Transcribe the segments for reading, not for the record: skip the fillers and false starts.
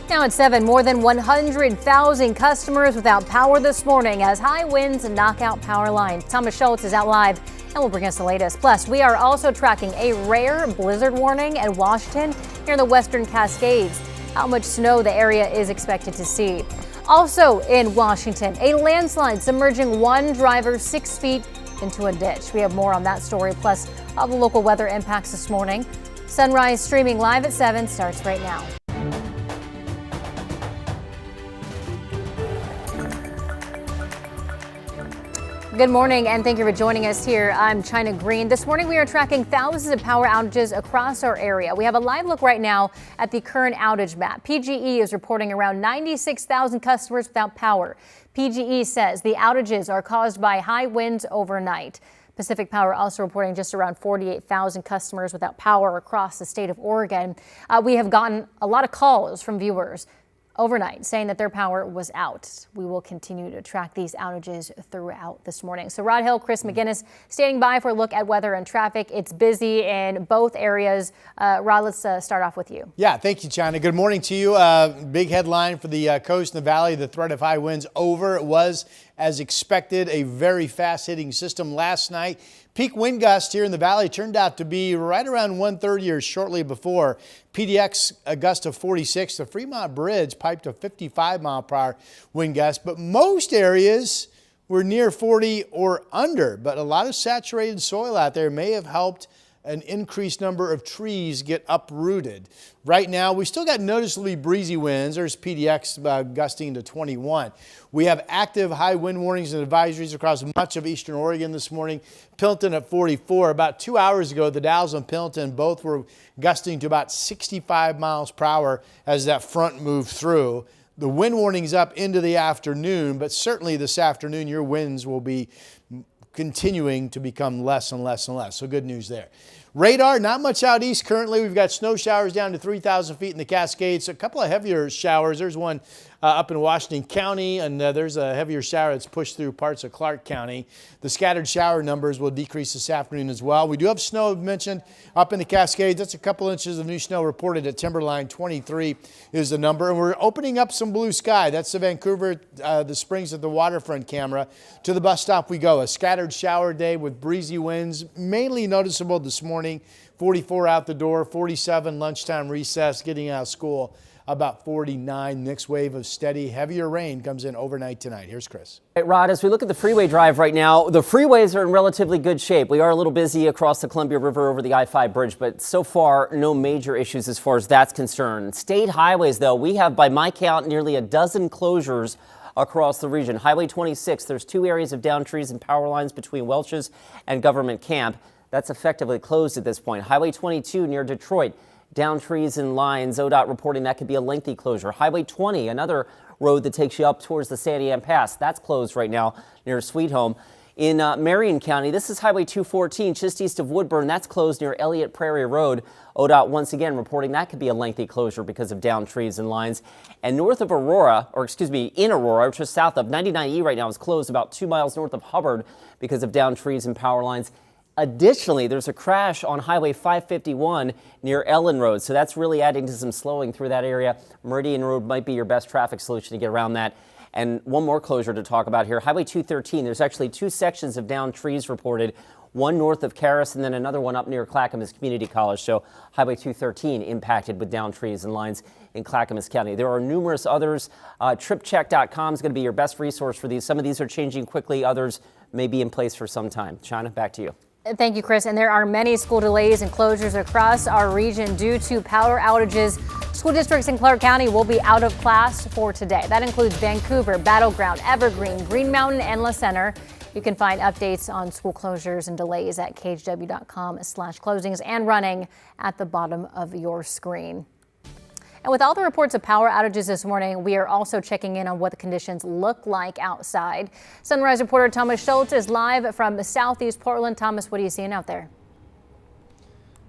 Now at 7, more than 100,000 customers without power this morning as high winds knock out power lines. Thomas Schultz is out live and will bring us the latest. Plus, we are also tracking a rare blizzard warning in Washington near the Western Cascades. How much snow the area is expected to see. Also in Washington, a landslide submerging one driver 6 feet into a ditch. We have more on that story, plus all the local weather impacts this morning. Sunrise streaming live at 7 starts right now. Good morning and thank you for joining us here. I'm China Green. This morning we are tracking thousands of power outages across our area. We have a live look right now at the current outage map. PGE is reporting around 96,000 customers without power. PGE says the outages are caused by high winds overnight. Pacific Power also reporting just around 48,000 customers without power across the state of Oregon. We have gotten a lot of calls from viewers overnight saying that their power was out. We will continue to track these outages throughout this morning. So Rod Hill, Chris McGinnis standing by for a look at weather and traffic. It's busy in both areas. Rod, let's start off with you. Yeah, thank you, China. Good morning to you. Big headline for the coast and the valley. The threat of high winds over. It was, as expected, a very fast-hitting system last night. Peak wind gust here in the valley turned out to be right around 1:30 or shortly before. PDX a gust of 46. The Fremont Bridge piped a 55-mile-per-hour wind gust, but most areas were near 40 or under. But a lot of saturated soil out there may have helped an increased number of trees get uprooted. Right now, we still got noticeably breezy winds. There's PDX gusting to 21. We have active high wind warnings and advisories across much of eastern Oregon this morning. Pilton at 44. About 2 hours ago, the Dalles and Pilton both were gusting to about 65 miles per hour as that front moved through. The wind warning's up into the afternoon, but certainly this afternoon your winds will be continuing to become less and less and less. So good news there. Radar, not much out east currently. We've got snow showers down to 3,000 feet in the Cascades. A couple of heavier showers. There's one up in Washington County, and there's a heavier shower that's pushed through parts of Clark County. The scattered shower numbers will decrease this afternoon as well. We do have snow mentioned up in the Cascades. That's a couple inches of new snow reported at Timberline. 23 is the number. And we're opening up some blue sky. That's the Vancouver, the Springs at the waterfront camera. To the bus stop we go. A scattered shower day with breezy winds, mainly noticeable this morning. 44 out the door, 47 lunchtime recess, getting out of school. About 49. Next wave of steady, heavier rain comes in overnight tonight. Here's Chris. Right, Rod, as we look at the freeway drive right now, the freeways are in relatively good shape. We are a little busy across the Columbia River over the I-5 bridge, but so far, no major issues as far as that's concerned. State highways, though, we have, by my count, nearly a dozen closures across the region. Highway 26, there's 2 areas of downed trees and power lines between Welch's and Government Camp. That's effectively closed at this point. Highway 22 near Detroit, down trees and lines. ODOT reporting that could be a lengthy closure. Highway 20, another road that takes you up towards the Sandy Ann Pass. That's closed right now near Sweet Home. In Marion County, this is Highway 214, just east of Woodburn. That's closed near Elliott Prairie Road. ODOT once again reporting that could be a lengthy closure because of down trees and lines. And north of Aurora, or excuse me, in Aurora, which is south of 99E right now, is closed about 2 miles north of Hubbard because of down trees and power lines. Additionally, there's a crash on Highway 551 near Ellen Road, so that's really adding to some slowing through that area. Meridian Road might be your best traffic solution to get around that. And one more closure to talk about here. Highway 213, there's actually 2 sections of downed trees reported, one north of Caris and then another one up near Clackamas Community College. So Highway 213 impacted with downed trees and lines in Clackamas County. There are numerous others. TripCheck.com is going to be your best resource for these. Some of these are changing quickly. Others may be in place for some time. China, back to you. Thank you, Chris. And there are many school delays and closures across our region due to power outages. School districts in Clark County will be out of class for today. That includes Vancouver, Battleground, Evergreen, Green Mountain, and La Center. You can find updates on school closures and delays at kgw.com/closings and running at the bottom of your screen. And with all the reports of power outages this morning, we are also checking in on what the conditions look like outside. Sunrise reporter Thomas Schultz is live from Southeast Portland. Thomas, what are you seeing out there?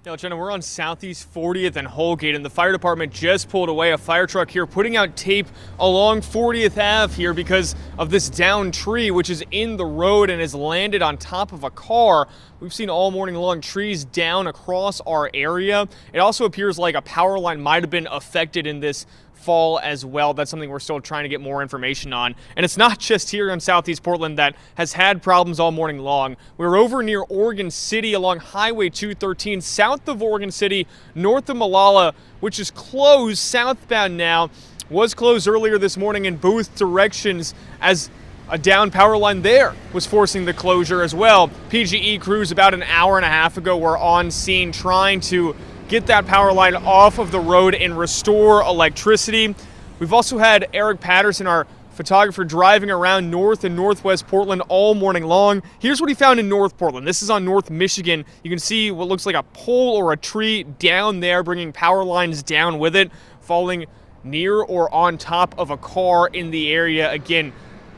Yeah, Jenna, we're on Southeast 40th and Holgate, and the fire department just pulled away. A fire truck here putting out tape along 40th Ave here because of this downed tree, which is in the road and has landed on top of a car. we've seen all morning long trees down across our area. It also appears like a power line might have been affected in this fall as well. That's something we're still trying to get more information on. And it's not just here in Southeast Portland that has had problems all morning long. We're over near Oregon City along Highway 213, south of Oregon City, north of Malala, which is closed southbound now. Was closed earlier this morning in both directions as a down power line there was forcing the closure as well. PGE crews about an hour and a half ago were on scene trying to get that power line off of the road and restore electricity. We've also had Eric Patterson, our photographer, driving around North and Northwest Portland all morning long. Here's what he found in North Portland. This is on North Michigan. You can see what looks like a pole or a tree down there, bringing power lines down with it, falling near or on top of a car in the area. Again,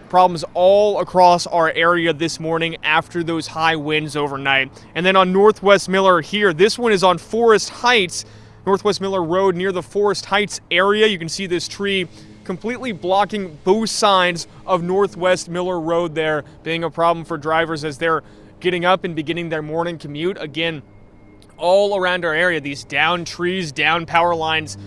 problems all across our area this morning after those high winds overnight. And then on Northwest Miller here, this one is on Forest Heights, Northwest Miller Road near the Forest Heights area. You can see this tree completely blocking both sides of Northwest Miller Road there, being a problem for drivers as they're getting up and beginning their morning commute. Again, all around our area, these down trees, down power lines,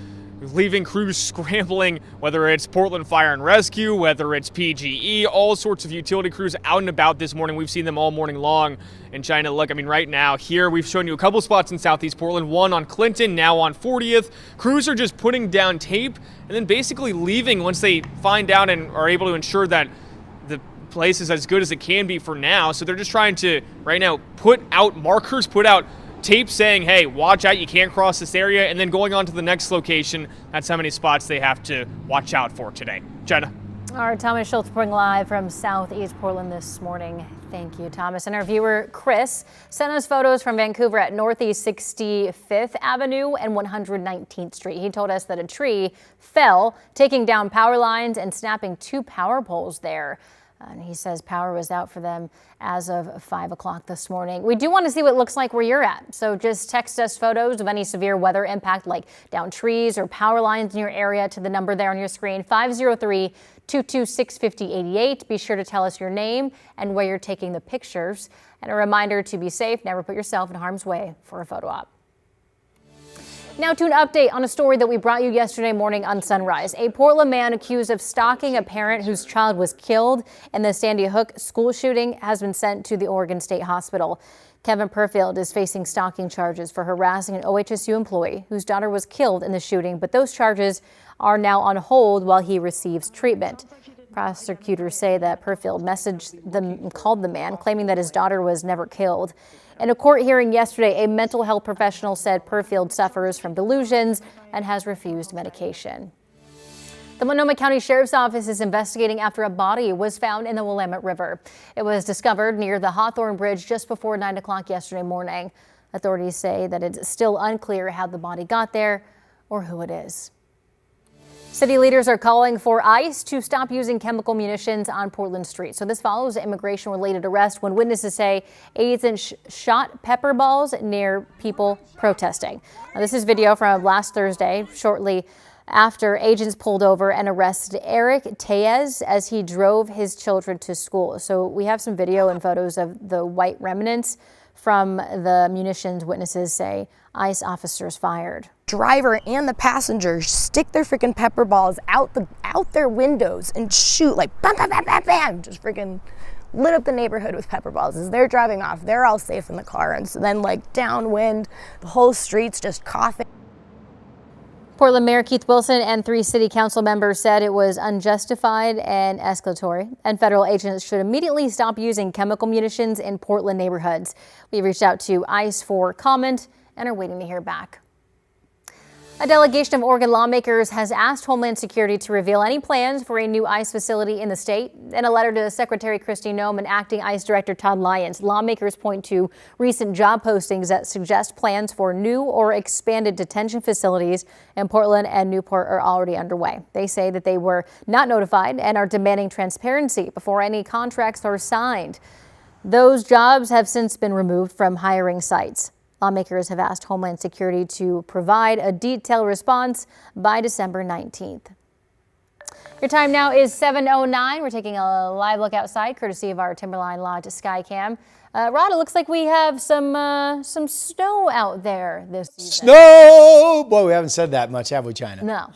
leaving crews scrambling, whether it's Portland Fire and Rescue, whether it's PGE, all sorts of utility crews out and about this morning. We've seen them all morning long. And China, look, I mean, right now here we've shown you a couple spots in Southeast Portland, one on Clinton, now on 40th. Crews are just putting down tape and then basically leaving once they find out and are able to ensure that the place is as good as it can be for now. So they're just trying to, right now, put out markers, put out tape saying, hey, watch out, you can't cross this area, and then going on to the next location. That's how many spots they have to watch out for today. Jenna. All right, Thomas Schultz reporting live from Southeast Portland this morning. Thank you, Thomas. And our viewer, Chris, sent us photos from Vancouver at Northeast 65th Avenue and 119th Street. He told us that a tree fell, taking down power lines and snapping 2 power poles there. And he says power was out for them as of 5 o'clock this morning. We do want to see what it looks like where you're at. So just text us photos of any severe weather impact like down trees or power lines in your area to the number there on your screen, 503-226-5088. Be sure to tell us your name and where you're taking the pictures. And a reminder to be safe, never put yourself in harm's way for a photo op. Now to an update on a story that we brought you yesterday morning on Sunrise. A Portland man accused of stalking a parent whose child was killed in the Sandy Hook school shooting has been sent to the Oregon State Hospital. Kevin Perfield is facing stalking charges for harassing an OHSU employee whose daughter was killed in the shooting, but those charges are now on hold while he receives treatment. Prosecutors say that Perfield called the man, claiming that his daughter was never killed. In a court hearing yesterday, a mental health professional said Perfield suffers from delusions and has refused medication. The Multnomah County Sheriff's Office is investigating after a body was found in the Willamette River. It was discovered near the Hawthorne Bridge just before 9 o'clock yesterday morning. Authorities say that it's still unclear how the body got there or who it is. City leaders are calling for ICE to stop using chemical munitions on Portland streets. So this follows an immigration-related arrest when witnesses say agents shot pepper balls near people protesting. Now, this is video from last Thursday, shortly after agents pulled over and arrested Eric Tellez as he drove his children to school. So we have some video and photos of the white remnants from the munitions witnesses say ICE officers fired. Driver and the passenger stick their freaking pepper balls out their windows and shoot like bam, bam, bam, bam, bam, just freaking lit up the neighborhood with pepper balls. As they're driving off, they're all safe in the car, and so then like downwind, the whole street's just coughing. Portland Mayor Keith Wilson and 3 city council members said it was unjustified and escalatory, and federal agents should immediately stop using chemical munitions in Portland neighborhoods. We reached out to ICE for comment and are waiting to hear back. A delegation of Oregon lawmakers has asked Homeland Security to reveal any plans for a new ICE facility in the state. In a letter to Secretary Kristi Noem and Acting ICE Director Todd Lyons, lawmakers point to recent job postings that suggest plans for new or expanded detention facilities in Portland and Newport are already underway. They say that they were not notified and are demanding transparency before any contracts are signed. Those jobs have since been removed from hiring sites. Lawmakers have asked Homeland Security to provide a detailed response by December 19th. Your time now is 7:09. We're taking a live look outside, courtesy of our Timberline Lodge Skycam. Rod, it looks like we have some snow out there this season. Snow! Boy, we haven't said that much, have we, China? No.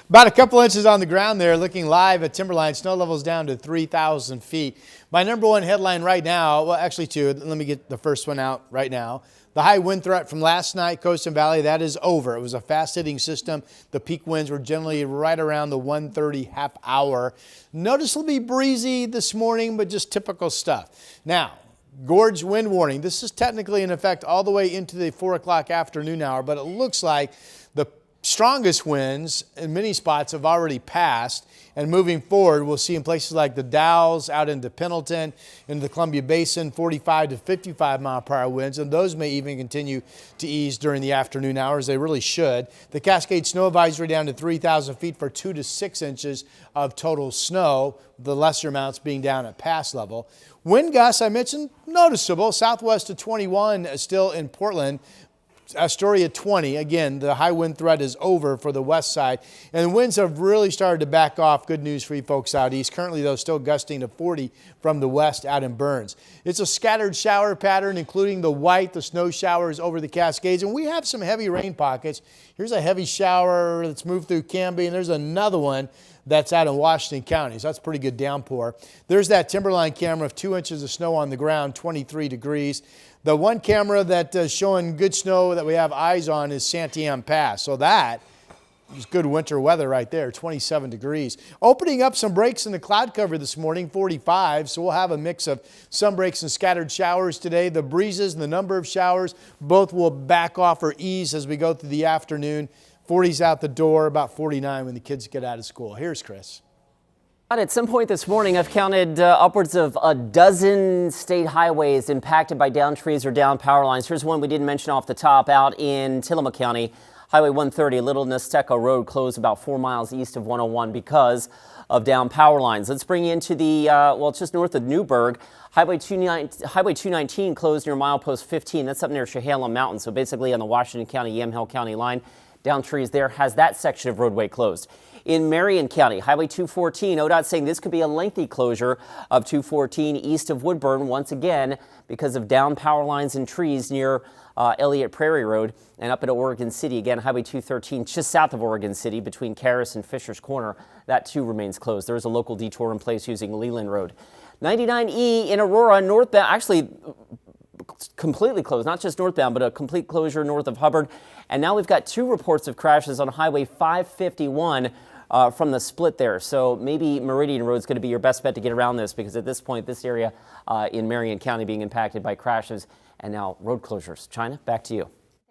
About a couple inches on the ground there, looking live at Timberline. Snow levels down to 3,000 feet. My number one headline right now, well, actually two. Let me get the first one out right now. The high wind threat from last night, Coast and Valley, that is over. It was a fast-hitting system. The peak winds were generally right around the 130 half hour. Noticeably breezy this morning, but just typical stuff. Now, gorge wind warning. This is technically in effect all the way into the 4 o'clock afternoon hour, but it looks like the strongest winds in many spots have already passed, and moving forward, we'll see in places like the Dalles, out into Pendleton, into the Columbia Basin, 45 to 55 mile per hour winds, and those may even continue to ease during the afternoon hours. They really should. The Cascade Snow Advisory down to 3,000 feet for 2 to 6 inches of total snow, the lesser amounts being down at pass level. Wind gusts, I mentioned, noticeable. Southwest to 21 still in Portland. Astoria 20. Again, the high wind threat is over for the west side, and the winds have really started to back off. Good news for you folks out east. Currently, though, still gusting to 40 from the west out in Burns. It's a scattered shower pattern, including the white, the snow showers over the Cascades, and we have some heavy rain pockets. Here's a heavy shower that's moved through Canby, and there's another one that's out in Washington County, so that's pretty good downpour. There's that Timberline camera of 2 inches of snow on the ground, 23 degrees. The one camera that is showing good snow that we have eyes on is Santiam Pass, so that is good winter weather right there, 27 degrees. Opening up some breaks in the cloud cover this morning, 45, so we'll have a mix of some breaks and scattered showers today. The breezes and the number of showers both will back off or ease as we go through the afternoon. 40's out the door, about 49 when the kids get out of school. Here's Chris. At some point this morning, I've counted upwards of a dozen state highways impacted by downed trees or downed power lines. Here's one we didn't mention off the top out in Tillamook County. Highway 130, Little Nesteca Road, closed about 4 miles east of 101 because of downed power lines. Let's bring you into the, well, just north of Newburgh. Highway 219 closed near milepost 15. That's up near Chehalem Mountain, so basically on the Washington County, Yamhill County line. Downed trees there has that section of roadway closed. In Marion County, Highway 214, ODOT saying this could be a lengthy closure of 214 east of Woodburn once again because of downed power lines and trees near Elliott Prairie Road. And up at Oregon City, again, Highway 213 just south of Oregon City between Caris and Fisher's Corner. That too remains closed. There is a local detour in place using Leland Road. 99E in Aurora, northbound, actually completely closed, not just northbound, but a complete closure north of Hubbard. And now we've got 2 reports of crashes on Highway 551 from the split there. So maybe Meridian Road is going to be your best bet to get around this, because at this point, this area in Marion County being impacted by crashes and now road closures. China, back to you.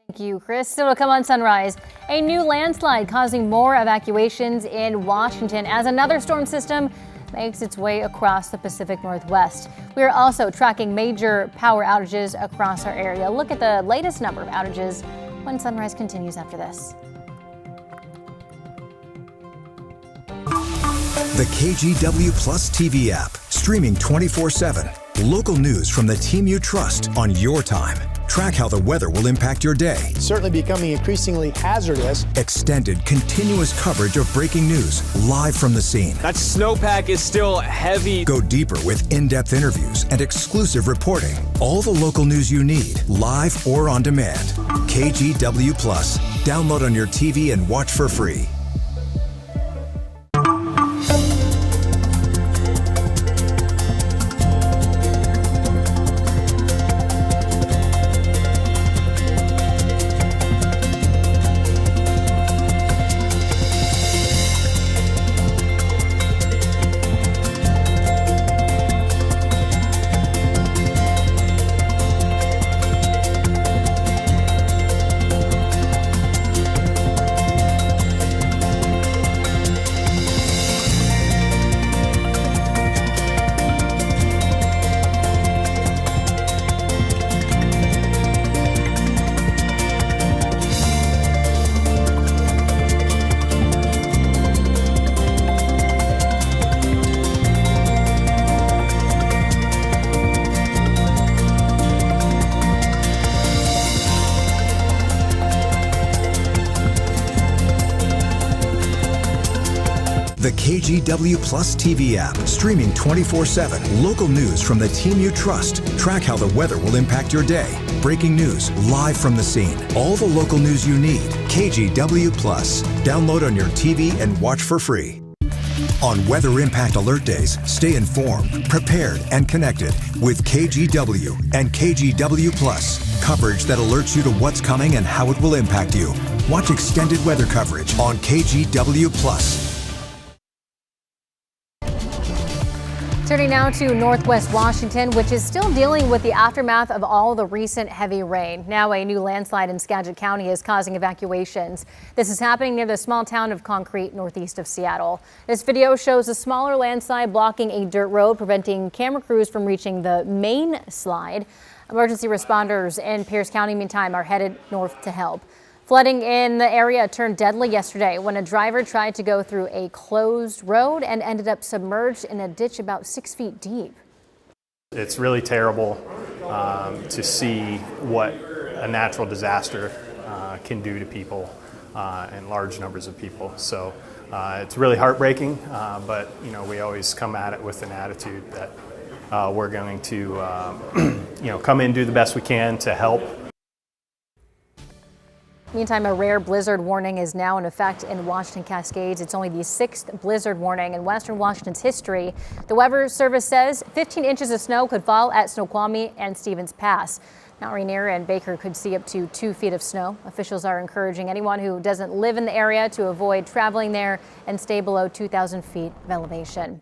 Thank you, Chris. Still to come on Sunrise, a new landslide causing more evacuations in Washington as another storm system makes its way across the Pacific Northwest. We are also tracking major power outages across our area. Look at the latest number of outages when Sunrise continues after this. The KGW Plus TV app, streaming 24/7. Local news from the team you trust on your time. Track how the weather will impact your day. Certainly becoming increasingly hazardous. Extended, continuous coverage of breaking news live from the scene. That snowpack is still heavy. Go deeper with in-depth interviews and exclusive reporting. All the local news you need, live or on demand. KGW Plus. Download on your TV and watch for free. The KGW Plus TV app, streaming 24/7. Local news from the team you trust. Track how the weather will impact your day. Breaking news live from the scene. All the local news you need. KGW Plus. Download on your TV and watch for free. On Weather Impact Alert Days, stay informed, prepared, and connected with KGW and KGW Plus. Coverage that alerts you to what's coming and how it will impact you. Watch extended weather coverage on KGW Plus. Turning now to Northwest Washington, which is still dealing with the aftermath of all the recent heavy rain. Now a new landslide in Skagit County is causing evacuations. This is happening near the small town of Concrete, northeast of Seattle. This video shows a smaller landslide blocking a dirt road, preventing camera crews from reaching the main slide. Emergency responders in Pierce County, meantime, are headed north to help. Flooding in the area turned deadly yesterday when a driver tried to go through a closed road and ended up submerged in a ditch about 6 feet deep. It's really terrible to see what a natural disaster can do to people and large numbers of people. So it's really heartbreaking, but we always come at it with an attitude that we're going to come in, do the best we can to help. Meantime, a rare blizzard warning is now in effect in Washington Cascades. It's only the 6th blizzard warning in western Washington's history. The Weather Service says 15 inches of snow could fall at Snoqualmie and Stevens Pass. Mount Rainier and Baker could see up to 2 feet of snow. Officials are encouraging anyone who doesn't live in the area to avoid traveling there and stay below 2,000 feet of elevation.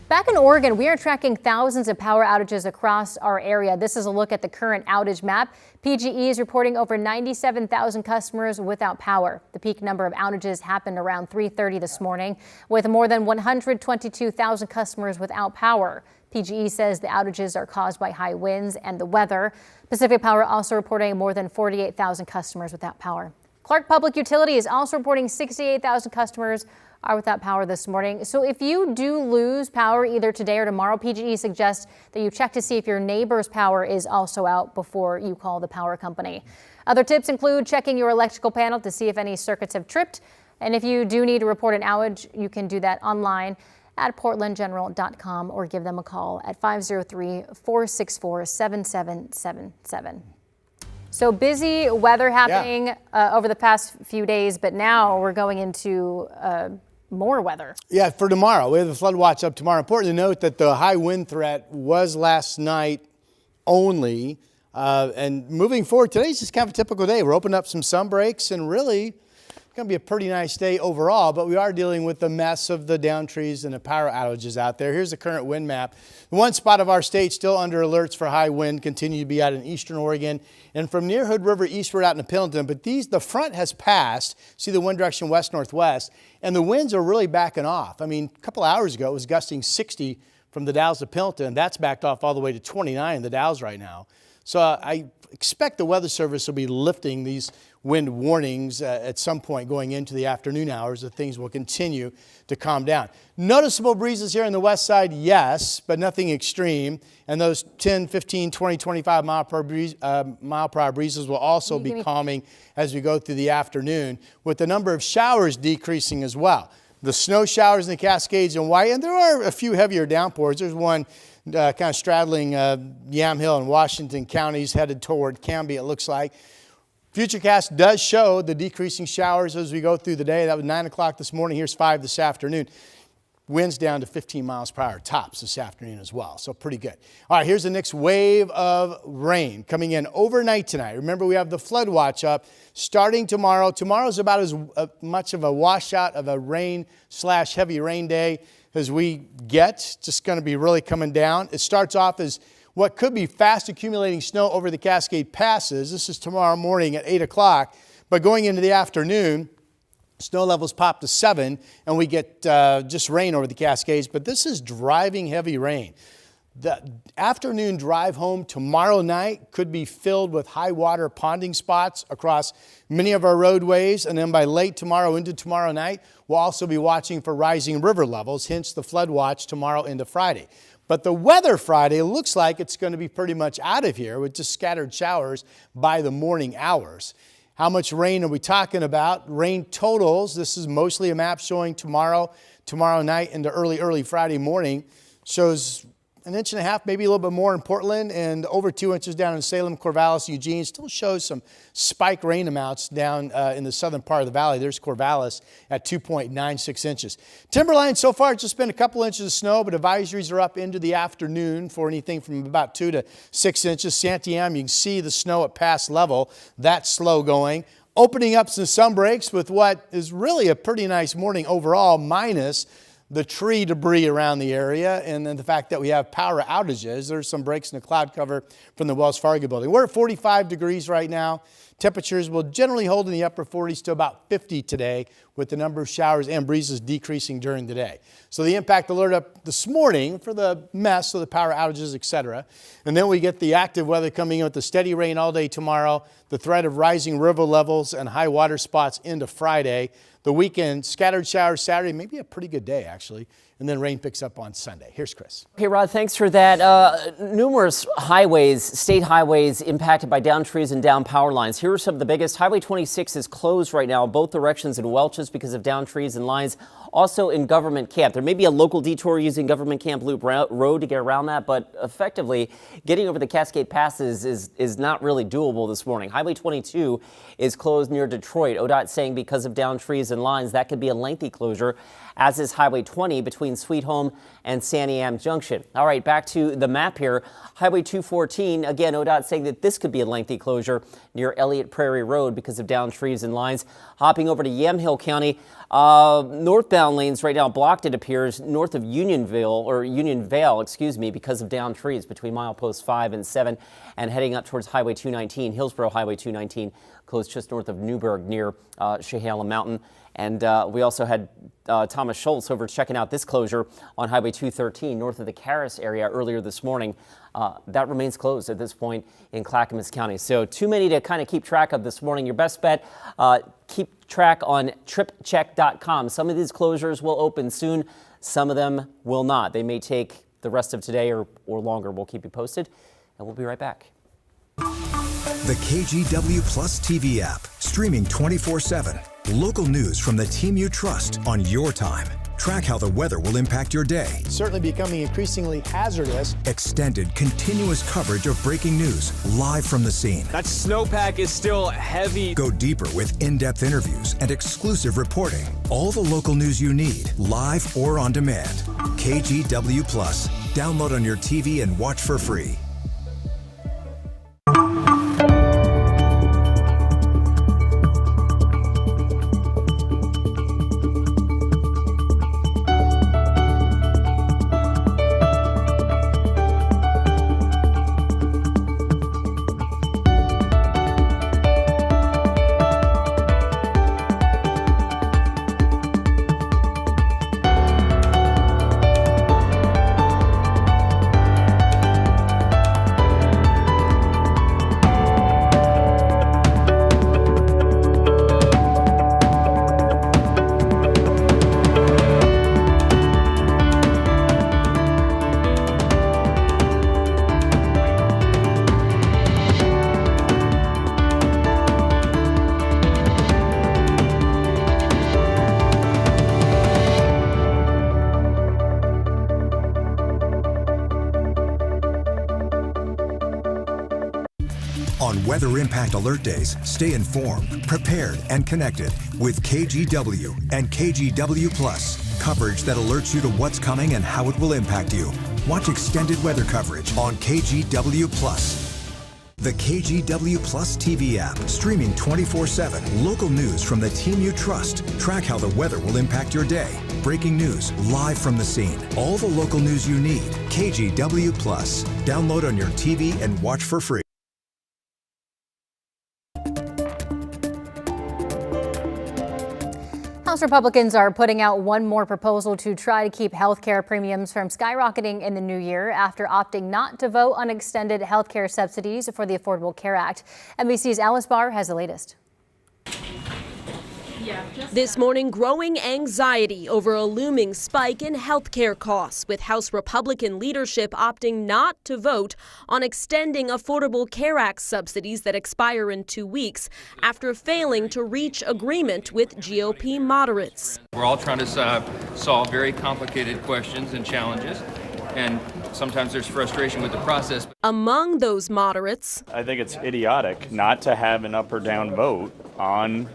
Back in Oregon, we are tracking thousands of power outages across our area. This is a look at the current outage map. PGE is reporting over 97,000 customers without power. The peak number of outages happened around 3:30 this morning, with more than 122,000 customers without power. PGE says the outages are caused by high winds and the weather. Pacific Power also reporting more than 48,000 customers without power. Clark Public Utility is also reporting 68,000 customers are without power this morning. So if you do lose power either today or tomorrow, PGE suggests that you check to see if your neighbor's power is also out before you call the power company. Other tips include checking your electrical panel to see if any circuits have tripped. And if you do need to report an outage, you can do that online at portlandgeneral.com or give them a call at 503-464-7777. So busy weather happening over the past few days, but now we're going into more weather. Yeah, for tomorrow. We have the flood watch up tomorrow. Important to note that the high wind threat was last night only. And moving forward, today's just kind of a typical day. We're opening up some sun breaks and really it's going to be a pretty nice day overall, but we are dealing with the mess of the down trees and the power outages out there. Here's the current wind map. The one spot of our state still under alerts for high wind continue to be out in eastern Oregon and from near Hood River eastward out in Pendleton. But the front has passed. See the wind direction west-northwest, and the winds are really backing off. I mean, a couple hours ago it was gusting 60 from the Dalles to Pendleton. That's backed off all the way to 29 in the Dalles right now. So I expect the Weather Service will be lifting these wind warnings at some point going into the afternoon hours, that things will continue to calm down. Noticeable breezes here on the west side, yes, but nothing extreme. And those 10, 15, 20, 25 mile per hour breezes will also be calming as we go through the afternoon, with the number of showers decreasing as well. The snow showers in the Cascades and White, and there are a few heavier downpours. There's one kind of straddling Yamhill and Washington counties headed toward Canby, it looks like. Futurecast does show the decreasing showers as we go through the day. That was 9 o'clock this morning. Here's 5 this afternoon. Winds down to 15 miles per hour tops this afternoon as well, so pretty good. All right, here's the next wave of rain coming in overnight tonight. Remember, we have the flood watch up starting tomorrow. Tomorrow's about as much of a washout of a rain/heavy rain day as we get. Just going to be really coming down. It starts off as what could be fast accumulating snow over the Cascade Passes. This is tomorrow morning at 8 o'clock. But going into the afternoon, snow levels pop to 7, and we get just rain over the Cascades. But this is driving heavy rain. The afternoon drive home tomorrow night could be filled with high water ponding spots across many of our roadways. And then by late tomorrow into tomorrow night, we'll also be watching for rising river levels, hence the flood watch tomorrow into Friday. But the weather Friday looks like it's going to be pretty much out of here with just scattered showers by the morning hours. How much rain are we talking about? Rain totals. This is mostly a map showing tomorrow night into early Friday morning. Shows 1.5 inches, maybe a little bit more in Portland, and over 2 inches down in Salem, Corvallis, Eugene. Still shows some spike rain amounts down in the southern part of the valley. There's Corvallis at 2.96 inches. Timberline so far, it's just been a couple inches of snow, but advisories are up into the afternoon for anything from about 2 to 6 inches. Santiam, you can see the snow at pass level. That's slow going. Opening up some sun breaks with what is really a pretty nice morning overall, minus the tree debris around the area, and then the fact that we have power outages. There's some breaks in the cloud cover from the Wells Fargo building. We're at 45 degrees right now. Temperatures will generally hold in the upper 40s to about 50 today, with the number of showers and breezes decreasing during the day. So the impact alert up this morning for the mess, so the power outages, etc. And then we get the active weather coming in with the steady rain all day tomorrow, the threat of rising river levels and high water spots into Friday. The weekend, scattered showers Saturday, maybe a pretty good day actually, and then rain picks up on Sunday. Here's Chris. Okay, Rod, thanks for that. Numerous highways, state highways impacted by down trees and down power lines. Here are some of the biggest. Highway 26 is closed right now in both directions in Welch's because of down trees and lines. Also in Government Camp. There may be a local detour using Government Camp Loop Road to get around that, but effectively getting over the Cascade Passes is not really doable this morning. Highway 22 is closed near Detroit. ODOT saying because of down trees and lines, that could be a lengthy closure, as is Highway 20 between Sweet Home and Santiam Junction. All right, back to the map here. Highway 214, again, ODOT saying that this could be a lengthy closure near Elliott Prairie Road because of down trees and lines. Hopping over to Yamhill County, northbound lanes right now blocked, it appears, north of Unionvale, excuse me, because of down trees between mileposts 5 and 7, and heading up towards Highway 219, Hillsborough Highway 219, closed just north of Newburgh near Chehalem Mountain. And we also had Thomas Schultz over checking out this closure on Highway 213 north of the Caras area earlier this morning. That remains closed at this point in Clackamas County. So too many to kind of keep track of this morning. Your best bet, keep track on tripcheck.com. Some of these closures will open soon. Some of them will not. They may take the rest of today or longer. We'll keep you posted, and we'll be right back. The KGW Plus TV app, streaming 24/7. Local news from the team you trust on your time. Track how the weather will impact your day. Certainly becoming increasingly hazardous. Extended, continuous coverage of breaking news live from the scene. That snowpack is still heavy. Go deeper with in-depth interviews and exclusive reporting. All the local news you need, live or on demand. KGW Plus. Download on your TV and watch for free. On Weather Impact Alert Days, stay informed, prepared, and connected with KGW and KGW Plus. Coverage that alerts you to what's coming and how it will impact you. Watch extended weather coverage on KGW Plus. The KGW Plus TV app, streaming 24/7. Local news from the team you trust. Track how the weather will impact your day. Breaking news live from the scene. All the local news you need. KGW Plus. Download on your TV and watch for free. House Republicans are putting out one more proposal to try to keep health care premiums from skyrocketing in the new year after opting not to vote on extended health care subsidies for the Affordable Care Act. NBC's Alice Barr has the latest. This morning, growing anxiety over a looming spike in healthcare costs, with House Republican leadership opting not to vote on extending Affordable Care Act subsidies that expire in 2 weeks after failing to reach agreement with GOP moderates. We're all trying to solve very complicated questions and challenges, and sometimes there's frustration with the process. Among those moderates, I think it's idiotic not to have an up or down vote on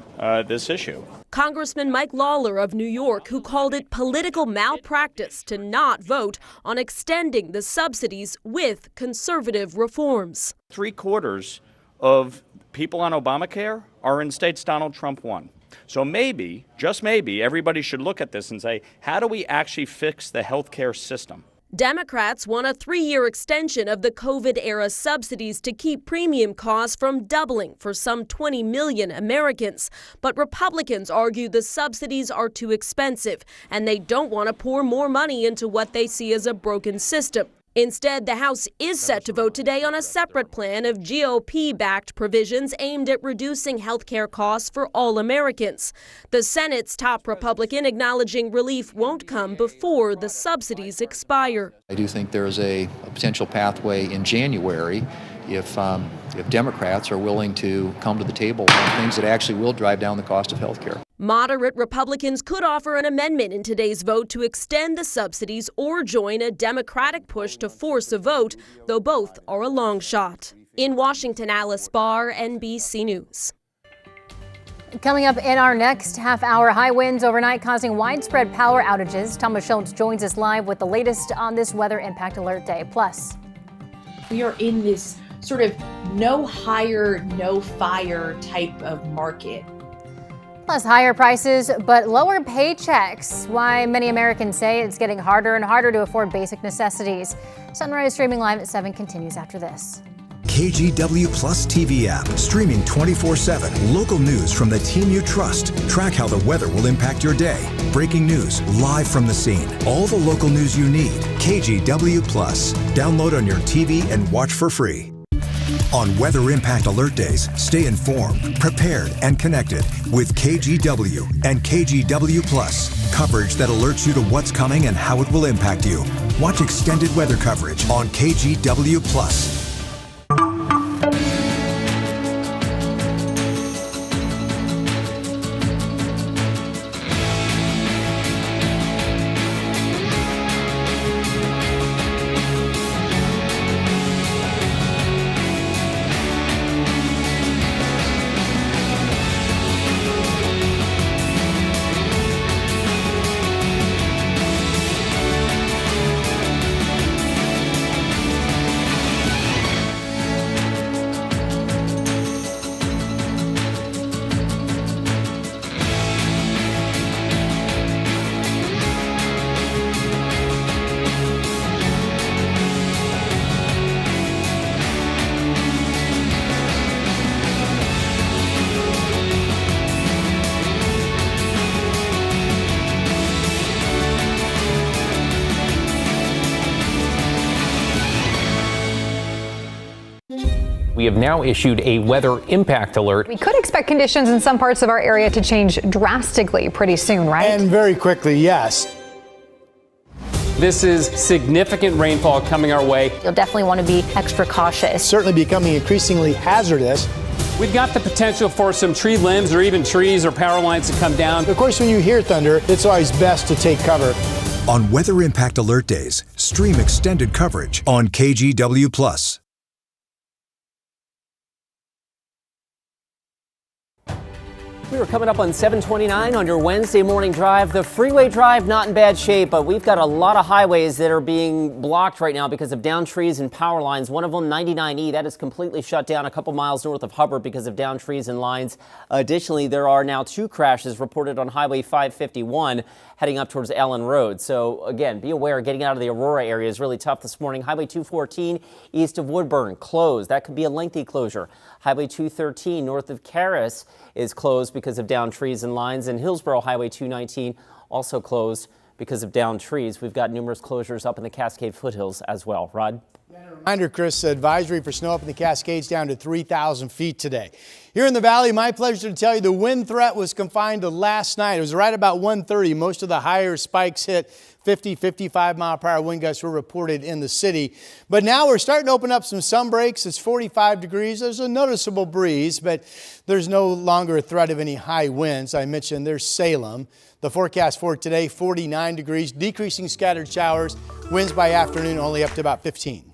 this issue. Congressman Mike Lawler of New York, who called it political malpractice to not vote on extending the subsidies with conservative reforms. 3/4 of people on Obamacare are in states Donald Trump won. So maybe, just maybe, everybody should look at this and say, how do we actually fix the healthcare system? Democrats want a 3-year extension of the COVID-era subsidies to keep premium costs from doubling for some 20 million Americans. But Republicans argue the subsidies are too expensive, and they don't want to pour more money into what they see as a broken system. Instead, the House is set to vote today on a separate plan of GOP-backed provisions aimed at reducing health care costs for all Americans. The Senate's top Republican acknowledging relief won't come before the subsidies expire. I do think there is a potential pathway in January if Democrats are willing to come to the table on things that actually will drive down the cost of health care. Moderate Republicans could offer an amendment in today's vote to extend the subsidies or join a Democratic push to force a vote, though both are a long shot. In Washington, Alice Barr, NBC News. Coming up in our next half-hour, high winds overnight causing widespread power outages. Thomas Schultz joins us live with the latest on this weather impact alert day. Plus, we are in this sort of no hire, no fire type of market. Plus higher prices, but lower paychecks. Why many Americans say it's getting harder and harder to afford basic necessities. Sunrise streaming live at 7 continues after this. KGW Plus TV app, streaming 24/7. Local news from the team you trust. Track how the weather will impact your day. Breaking news live from the scene. All the local news you need. KGW Plus. Download on your TV and watch for free. On Weather Impact Alert Days, stay informed, prepared, and connected with KGW and KGW Plus. Coverage that alerts you to what's coming and how it will impact you. Watch extended weather coverage on KGW Plus. We have now issued a weather impact alert. We could expect conditions in some parts of our area to change drastically pretty soon, right? And very quickly, yes. This is significant rainfall coming our way. You'll definitely want to be extra cautious. Certainly becoming increasingly hazardous. We've got the potential for some tree limbs or even trees or power lines to come down. Of course, when you hear thunder, it's always best to take cover. On Weather Impact Alert Days, stream extended coverage on KGW Plus. We were coming up on 7:29 on your Wednesday morning drive. The freeway drive not in bad shape, but we've got a lot of highways that are being blocked right now because of downed trees and power lines. One of them, 99E, that is completely shut down a couple miles north of Hubbard because of downed trees and lines. Additionally, there are now 2 crashes reported on Highway 551 heading up towards Allen Road. So again, be aware, getting out of the Aurora area is really tough this morning. Highway 214 east of Woodburn closed. That could be a lengthy closure. Highway 213 north of Caras is closed because of downed trees and lines, and Hillsborough Highway 219 also closed because of downed trees. We've got numerous closures up in the Cascade foothills as well. Rod? Reminder, Chris, advisory for snow up in the Cascades down to 3,000 feet today. Here in the valley, my pleasure to tell you the wind threat was confined to last night. It was right about 1:30. Most of the higher spikes hit 50, 55 mile per hour wind gusts were reported in the city. But now we're starting to open up some sun breaks. It's 45 degrees. There's a noticeable breeze, but there's no longer a threat of any high winds. I mentioned there's Salem. The forecast for today, 49 degrees, decreasing scattered showers. Winds by afternoon only up to about 15.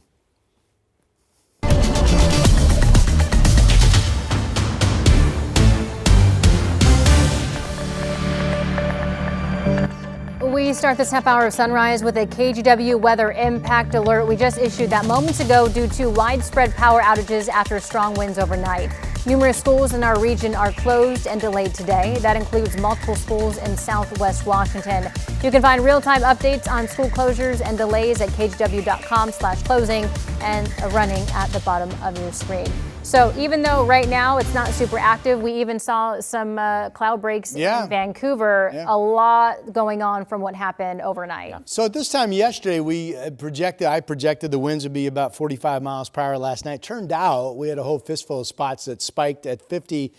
We start this half hour of Sunrise with a KGW weather impact alert. We just issued that moments ago due to widespread power outages after strong winds overnight. Numerous schools in our region are closed and delayed today. That includes multiple schools in Southwest Washington. You can find real-time updates on school closures and delays at kgw.com/closing and running at the bottom of your screen. So even though right now it's not super active, we even saw some cloud breaks in Vancouver. A lot going on from what happened overnight. So at this time yesterday, I projected the winds would be about 45 miles per hour last night. Turned out we had a whole fistful of spots that spiked at 50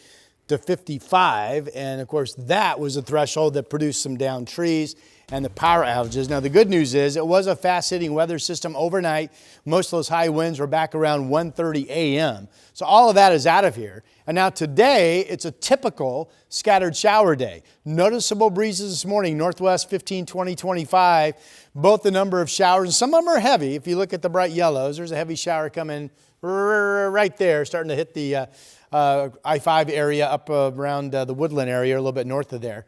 to 55. And of course, that was a threshold that produced some downed trees and the power outages. Now, the good news is it was a fast-hitting weather system overnight. Most of those high winds were back around 1:30 a.m. So all of that is out of here. And now today, it's a typical scattered shower day. Noticeable breezes this morning, northwest 15, 20, 25. Both the number of showers, and some of them are heavy. If you look at the bright yellows, there's a heavy shower coming right there, starting to hit the I-5 area up around the Woodland area, a little bit north of there.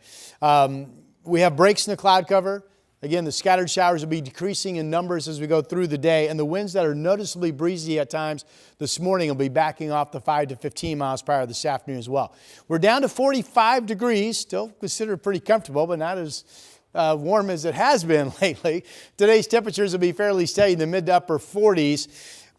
We have breaks in the cloud cover. Again, the scattered showers will be decreasing in numbers as we go through the day, and the winds that are noticeably breezy at times this morning will be backing off the 5 to 15 miles per hour this afternoon as well. We're down to 45 degrees, still considered pretty comfortable, but not as warm as it has been lately. Today's temperatures will be fairly steady in the mid to upper 40s.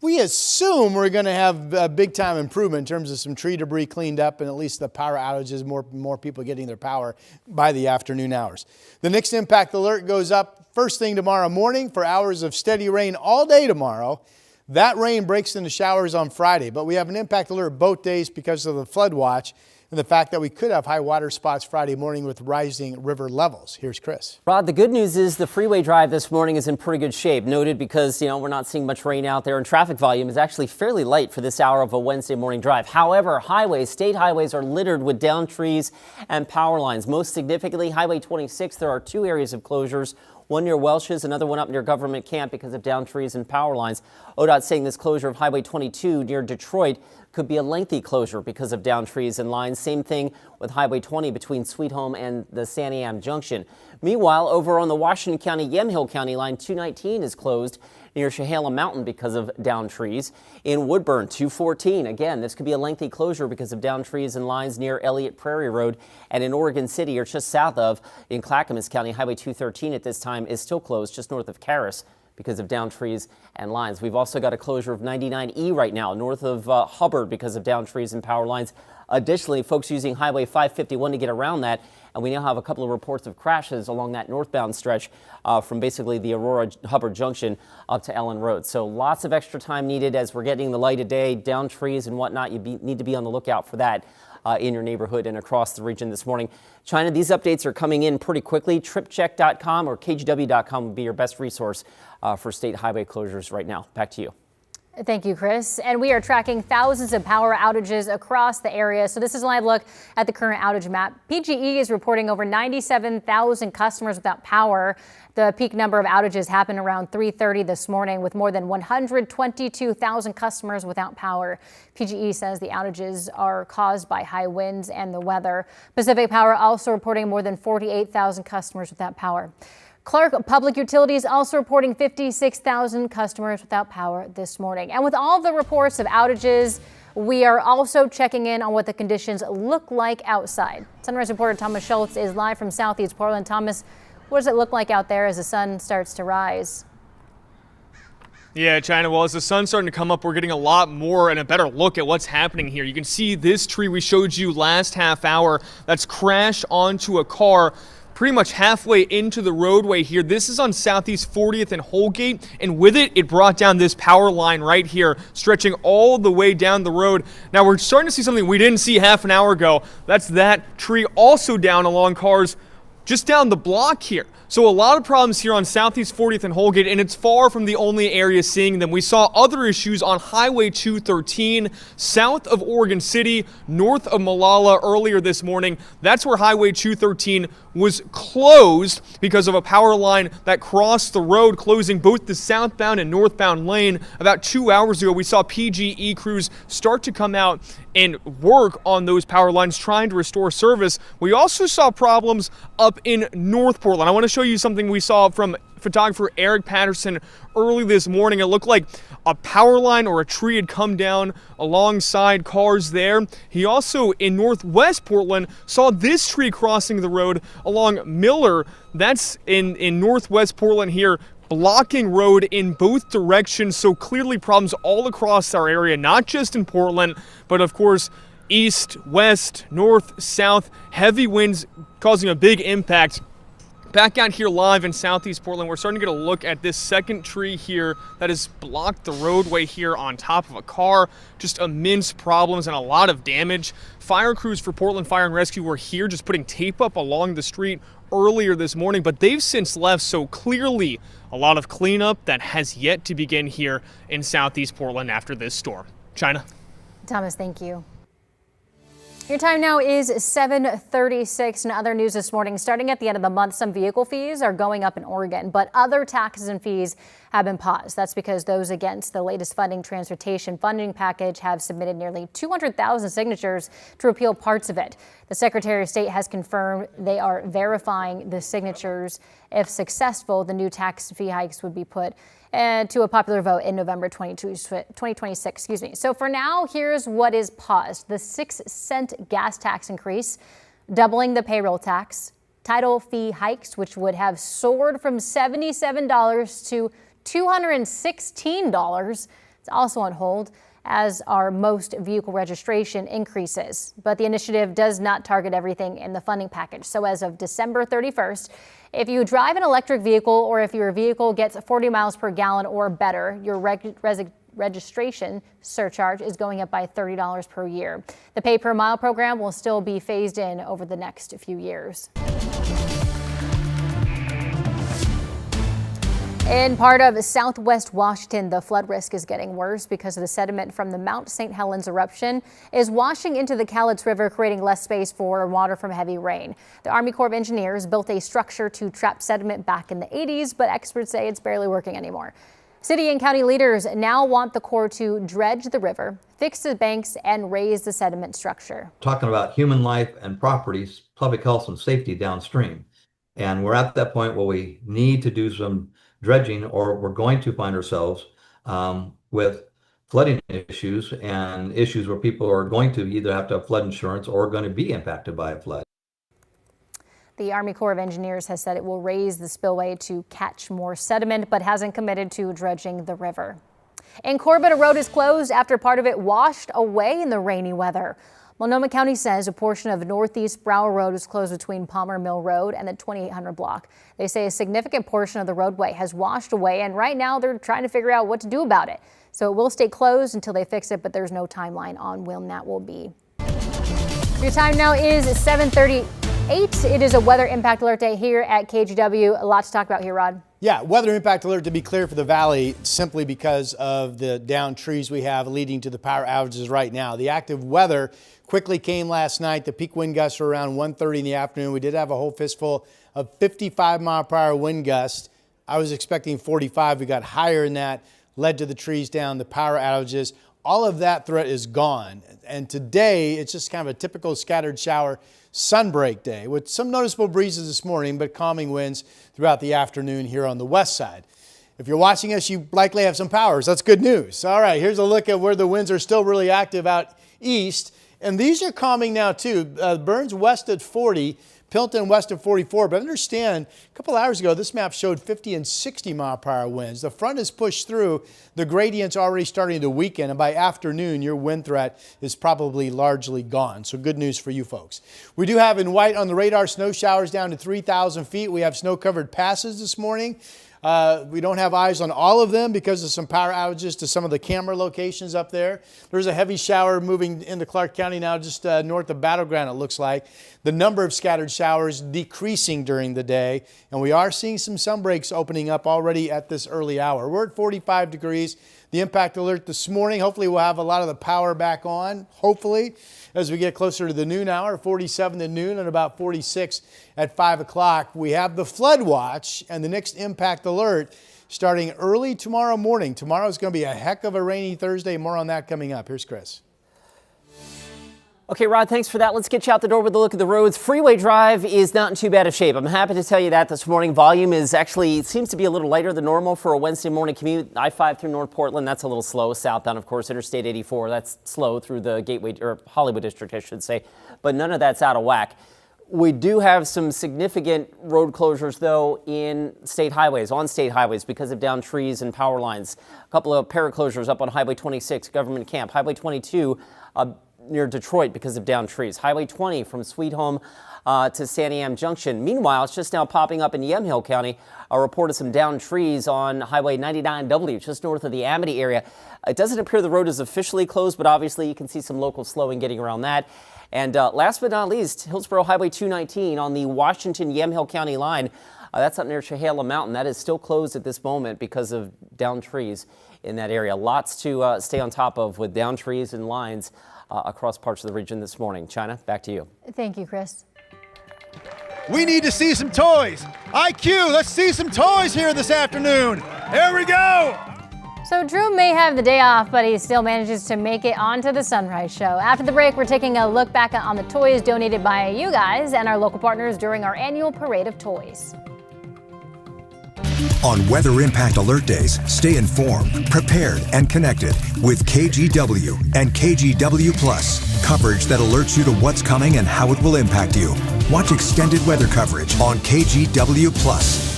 We assume we're going to have a big-time improvement in terms of some tree debris cleaned up and at least the power outages, more people getting their power by the afternoon hours. The next impact alert goes up first thing tomorrow morning for hours of steady rain all day tomorrow. That rain breaks into showers on Friday, but we have an impact alert both days because of the flood watch and the fact that we could have high water spots Friday morning with rising river levels. Here's Chris. Rod, the good news is the freeway drive this morning is in pretty good shape. Noted because, we're not seeing much rain out there and traffic volume is actually fairly light for this hour of a Wednesday morning drive. However, state highways are littered with downed trees and power lines. Most significantly, Highway 26, there are two areas of closures. One near Welsh's, another one up near Government Camp because of downed trees and power lines. ODOT saying this closure of Highway 22 near Detroit could be a lengthy closure because of downed trees and lines. Same thing with Highway 20 between Sweet Home and the Santiam Junction. Meanwhile, over on the Washington County, Yamhill County line 219 is closed near Chehalem Mountain because of downed trees. In Woodburn, 214, again, this could be a lengthy closure because of downed trees and lines near Elliott Prairie Road. And in Oregon City, or just south of, in Clackamas County, Highway 213 at this time is still closed just north of Caris because of downed trees and lines. We've also got a closure of 99E right now north of Hubbard because of downed trees and power lines. Additionally, folks using Highway 551 to get around that, and we now have a couple of reports of crashes along that northbound stretch from basically the Aurora-Hubbard Junction up to Ellen Road. So lots of extra time needed as we're getting the light of day, down trees and whatnot. You need to be on the lookout for that in your neighborhood and across the region this morning. China, these updates are coming in pretty quickly. TripCheck.com or KGW.com would be your best resource for state highway closures right now. Back to you. Thank you, Chris. And we are tracking thousands of power outages across the area. So this is a live look at the current outage map. PGE is reporting over 97,000 customers without power. The peak number of outages happened around 3:30 this morning with more than 122,000 customers without power. PGE says the outages are caused by high winds and the weather. Pacific Power also reporting more than 48,000 customers without power. Clark Public Utilities also reporting 56,000 customers without power this morning. And with all the reports of outages, we are also checking in on what the conditions look like outside. Sunrise reporter Thomas Schultz is live from Southeast Portland. Thomas, what does it look like out there as the sun starts to rise? Yeah, China, well, as the sun's starting to come up, we're getting a lot more and a better look at what's happening here. You can see this tree we showed you last half hour that's crashed onto a car. pretty much halfway into the roadway here. This is on Southeast 40th and Holgate, and with it, it brought down this power line right here, stretching all the way down the road. Now we're starting to see something we didn't see half an hour ago. That's that tree also down along cars just down the block here. So a lot of problems here on Southeast 40th and Holgate, and it's far from the only area seeing them. We saw other issues on Highway 213, south of Oregon City, north of Malala earlier this morning. That's where Highway 213 was closed because of a power line that crossed the road, closing both the southbound and northbound lane. About 2 hours ago, we saw PGE crews start to come out and work on those power lines, trying to restore service. We also saw problems up in North Portland. I want to show you something we saw from photographer Eric Patterson early this morning. It looked like a power line or a tree had come down alongside cars there. He also, in Northwest Portland, saw this tree crossing the road along Miller. That's in Northwest Portland here, blocking road in both directions. So clearly problems all across our area, not just in Portland, but of course east, west, north, south. Heavy winds causing a big impact. Back out here live in Southeast Portland, we're starting to get a look at this second tree here that has blocked the roadway here on top of a car. Just immense problems and a lot of damage. Fire crews for Portland Fire and Rescue were here just putting tape up along the street earlier this morning, but they've since left, so clearly a lot of cleanup that has yet to begin here in Southeast Portland after this storm. China. Thomas, thank you. Your time now is 7:36. And other news this morning, starting at the end of the month, some vehicle fees are going up in Oregon, but other taxes and fees have been paused. That's because those against the latest funding transportation funding package have submitted nearly 200,000 signatures to repeal parts of it. The Secretary of State has confirmed they are verifying the signatures. If successful, the new tax fee hikes would be put to a popular vote in November 2026. So for now, here's what is paused. The 6-cent gas tax increase, doubling the payroll tax, title fee hikes, which would have soared from $77 to $216. It's also on hold, as are most vehicle registration increases. But the initiative does not target everything in the funding package. So as of December 31st, if you drive an electric vehicle or if your vehicle gets 40 miles per gallon or better, your registration surcharge is going up by $30 per year. The pay per mile program will still be phased in over the next few years. In part of southwest Washington, the flood risk is getting worse because of the sediment from the Mount St. Helens eruption is washing into the Cowlitz River, creating less space for water from heavy rain. The Army Corps of Engineers built a structure to trap sediment back in the 80s, but experts say it's barely working anymore. City and county leaders now want the Corps to dredge the river, fix the banks, and raise the sediment structure. Talking about human life and properties, public health and safety downstream. And we're at that point where we need to do some dredging, or we're going to find ourselves with flooding issues and issues where people are going to either have to have flood insurance or going to be impacted by a flood. The Army Corps of Engineers has said it will raise the spillway to catch more sediment, but hasn't committed to dredging the river. In Corbett, a road is closed after part of it washed away in the rainy weather. Multnomah County says a portion of Northeast Brower Road is closed between Palmer Mill Road and the 2800 block. They say a significant portion of the roadway has washed away, and right now they're trying to figure out what to do about it. So it will stay closed until they fix it, but there's no timeline on when that will be. Your time now is 7:38. It is a weather impact alert day here at KGW. A lot to talk about here, Rod. Yeah, weather impact alert to be clear for the valley simply because of the downed trees we have leading to the power outages right now. The active weather quickly came last night. The peak wind gusts were around 1:30 in the afternoon. We did have a whole fistful of 55-mile-per-hour wind gusts. I was expecting 45. We got higher than that, led to the trees down, the power outages. All of that threat is gone. And today, it's just kind of a typical scattered shower sunbreak day with some noticeable breezes this morning, but calming winds throughout the afternoon here on the west side. If you're watching us, you likely have some powers. That's good news. All right, here's a look at where the winds are still really active out east. And these are calming now too. Burns west at 40, Pilton west of 44. But understand, a couple hours ago, this map showed 50 and 60 mile per hour winds. The front has pushed through. The gradient's already starting to weaken. And by afternoon, your wind threat is probably largely gone. So good news for you folks. We do have in white on the radar snow showers down to 3,000 feet. We have snow-covered passes this morning. We don't have eyes on all of them because of some power outages to some of the camera locations up there. There's a heavy shower moving into Clark County now, just north of Battleground, it looks like. The number of scattered showers decreasing during the day, and we are seeing some sunbreaks opening up already at this early hour. We're at 45 degrees. The impact alert this morning, hopefully we'll have a lot of the power back on, hopefully, as we get closer to the noon hour, 47 to noon and about 46 at 5 o'clock. We have the flood watch and the next impact alert starting early tomorrow morning. Tomorrow is going to be a heck of a rainy Thursday. More on that coming up. Here's Chris. Okay, Rod, thanks for that. Let's get you out the door with a look at the roads. Freeway Drive is not in too bad of shape. I'm happy to tell you that this morning. Volume is actually, it seems to be a little lighter than normal for a Wednesday morning commute. I-5 through North Portland, that's a little slow. Southbound, of course, Interstate 84, that's slow through the Gateway, or Hollywood District, I should say. But none of that's out of whack. We do have some significant road closures, though, in state highways, on state highways, because of downed trees and power lines. A couple of para closures up on Highway 26, Government Camp. Highway 22, near Detroit because of downed trees. Highway 20 from Sweet Home to Santiam Junction. Meanwhile, it's just now popping up in Yamhill County. A report of some downed trees on Highway 99W, just north of the Amity area. It doesn't appear the road is officially closed, but obviously you can see some local slowing getting around that. And last but not least, Hillsborough Highway 219 on the Washington-Yamhill County line. That's up near Chehala Mountain. That is still closed at this moment because of downed trees in that area. Lots to stay on top of with downed trees and lines across parts of the region this morning. China, back to you. Thank you, Chris. We need to see some toys. IQ, let's see some toys here this afternoon. Here we go. So Drew may have the day off, but he still manages to make it onto the Sunrise Show. After the break, we're taking a look back on the toys donated by you guys and our local partners during our annual Parade of Toys. On Weather Impact Alert Days, stay informed, prepared, and connected with KGW and KGW Plus. Coverage that alerts you to what's coming and how it will impact you. Watch extended weather coverage on KGW Plus.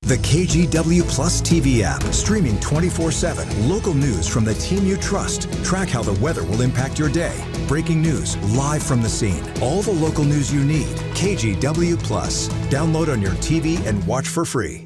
The KGW Plus TV app, streaming 24/7. Local news from the team you trust. Track how the weather will impact your day. Breaking news live from the scene. All the local news you need. KGW Plus. Download on your TV and watch for free.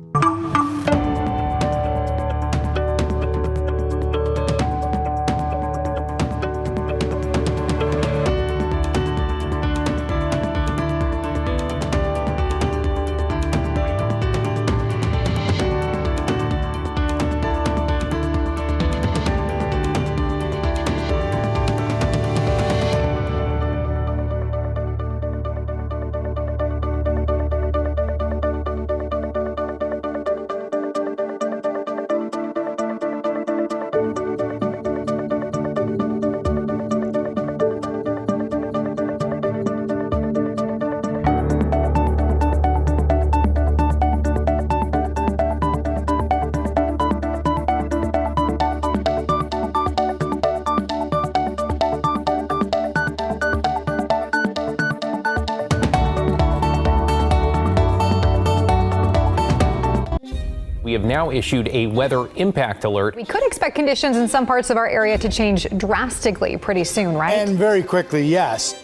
We have now issued a weather impact alert. We could expect conditions in some parts of our area to change drastically pretty soon, right? And very quickly, yes.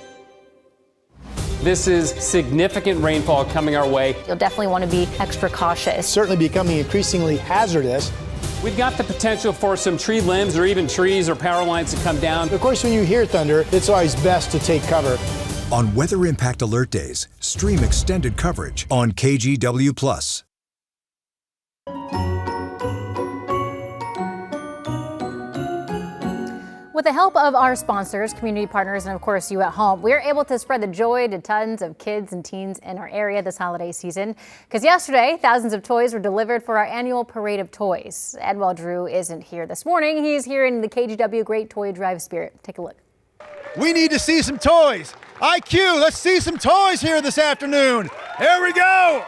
This is significant rainfall coming our way. You'll definitely want to be extra cautious. Certainly becoming increasingly hazardous. We've got the potential for some tree limbs or even trees or power lines to come down. Of course, when you hear thunder, it's always best to take cover. On Weather Impact Alert Days, stream extended coverage on KGW Plus. With the help of our sponsors, community partners, and of course you at home, we're able to spread the joy to tons of kids and teens in our area this holiday season. Because yesterday, thousands of toys were delivered for our annual Parade of Toys. And while Drew isn't here this morning, he's here in the KGW Great Toy Drive spirit. Take a look. We need to see some toys. IQ, let's see some toys here this afternoon. Here we go.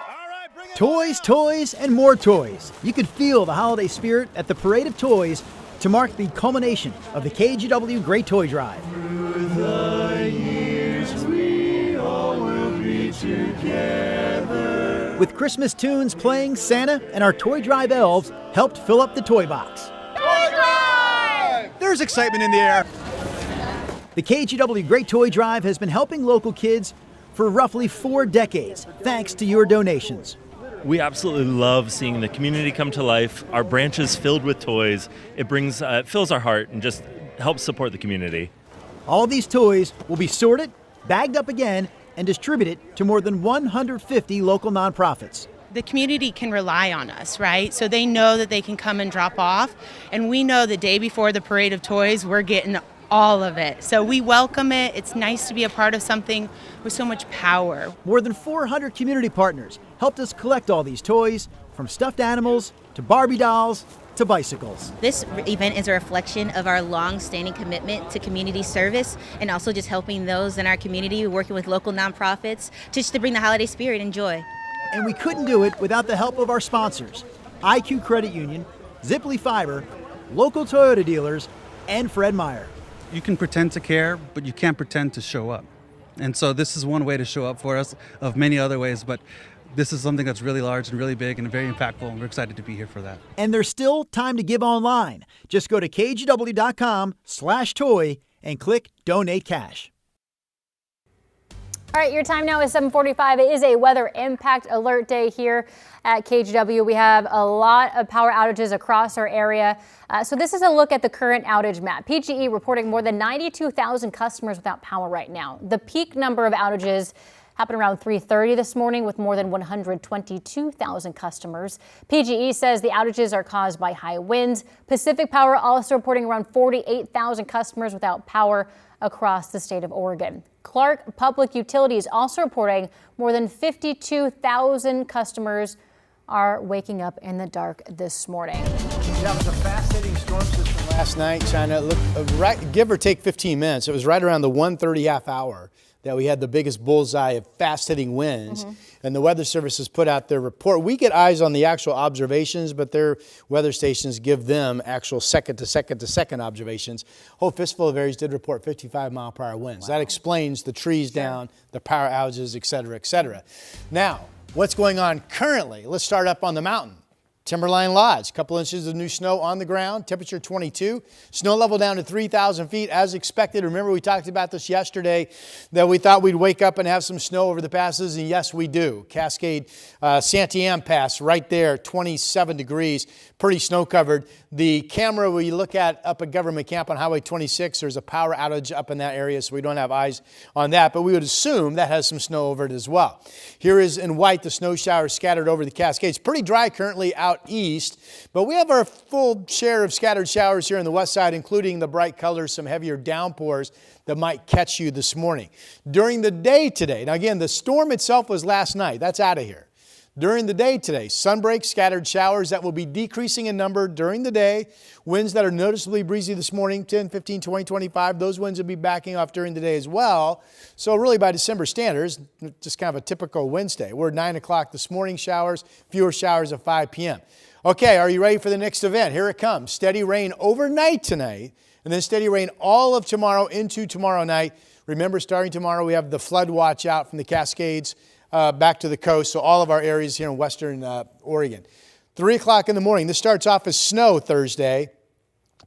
Toys, toys, and more toys. You could feel the holiday spirit at the Parade of Toys to mark the culmination of the KGW Great Toy Drive. Through the years we all will be together. With Christmas tunes playing, Santa and our Toy Drive elves helped fill up the toy box. Toy Drive! There's excitement in the air. The KGW Great Toy Drive has been helping local kids for roughly 4 decades, thanks to your donations. We absolutely love seeing the community come to life, our branches filled with toys. It fills our heart and just helps support the community. All these toys will be sorted, bagged up again, and distributed to more than 150 local nonprofits. The community can rely on us, right? So they know that they can come and drop off, and we know the day before the Parade of Toys, we're getting all of it. So we welcome it. It's nice to be a part of something with so much power. More than 400 community partners helped us collect all these toys, from stuffed animals to Barbie dolls to bicycles. This event is a reflection of our long-standing commitment to community service and also just helping those in our community, working with local nonprofits, just to bring the holiday spirit and joy. And we couldn't do it without the help of our sponsors, IQ Credit Union, Ziply Fiber, local Toyota dealers, and Fred Meyer. You can pretend to care, but you can't pretend to show up. And so this is one way to show up for us, of many other ways, but this is something that's really large and really big and very impactful, and we're excited to be here for that. And there's still time to give online. Just go to kgw.com/toy and click Donate Cash. All right, your time now is 7:45. It is a weather impact alert day here at KGW. We have a lot of power outages across our area. So this is a look at the current outage map. PGE reporting more than 92,000 customers without power right now. The peak number of outages happened around 3:30 this morning with more than 122,000 customers. PGE says the outages are caused by high winds. Pacific Power also reporting around 48,000 customers without power across the state of Oregon. Clark Public Utilities also reporting more than 52,000 customers are waking up in the dark this morning. That was a fast-hitting storm system last night, China. Look, right, give or take 15 minutes. It was right around the 1:30 half hour that we had the biggest bullseye of fast-hitting winds. And the Weather Service has put out their report. We get eyes on the actual observations, but their weather stations give them actual second-to-second observations. Whole fistful of areas did report 55-mile-per-hour winds. Wow. That explains the trees down, the power outages, et cetera, et cetera. Now, what's going on currently? Let's start up on the mountain. Timberline Lodge, a couple inches of new snow on the ground, temperature 22. Snow level down to 3,000 feet as expected. Remember, we talked about this yesterday, that we thought we'd wake up and have some snow over the passes, and yes, we do. Cascade, Santiam Pass right there, 27 degrees, pretty snow covered. The camera we look at up at Government Camp on Highway 26, there's a power outage up in that area, so we don't have eyes on that, but we would assume that has some snow over it as well. Here is in white the snow showers scattered over the Cascades. Pretty dry currently out east, but we have our full share of scattered showers here on the west side, including the bright colors, some heavier downpours that might catch you this morning. During the day today, now again, the storm itself was last night. That's out of here. During the day today, sunbreak, scattered showers that will be decreasing in number during the day. Winds that are noticeably breezy this morning, 10, 15, 20, 25. Those winds will be backing off during the day as well. So really by December standards, just kind of a typical Wednesday. We're 9 o'clock this morning, showers, fewer showers at 5 p.m. Okay, are you ready for the next event? Here it comes. Steady rain overnight tonight, and then steady rain all of tomorrow into tomorrow night. Remember, starting tomorrow, we have the flood watch out from the Cascades back to the coast, so all of our areas here in western Oregon. 3 o'clock in the morning, this starts off as snow Thursday.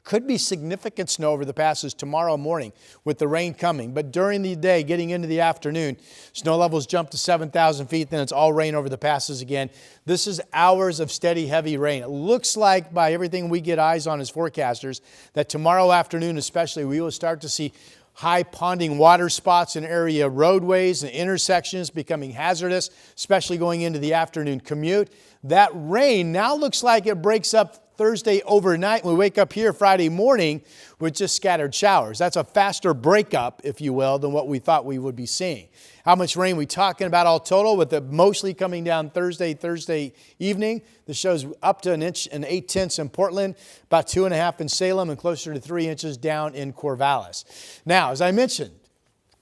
Could be significant snow over the passes tomorrow morning with the rain coming, but during the day, getting into the afternoon, snow levels jump to 7,000 feet, then it's all rain over the passes again. This is hours of steady, heavy rain. It looks like, by everything we get eyes on as forecasters, that tomorrow afternoon especially, we will start to see high ponding water spots in area roadways and intersections becoming hazardous, especially going into the afternoon commute. That rain now looks like it breaks up Thursday overnight. We wake up here Friday morning with just scattered showers. That's a faster breakup, if you will, than what we thought we would be seeing. How much rain we talking about all total, with it mostly coming down Thursday evening. This shows up to 1 inch and 8/10 in Portland, about 2.5 in Salem, and closer to 3 inches down in Corvallis. Now, as I mentioned,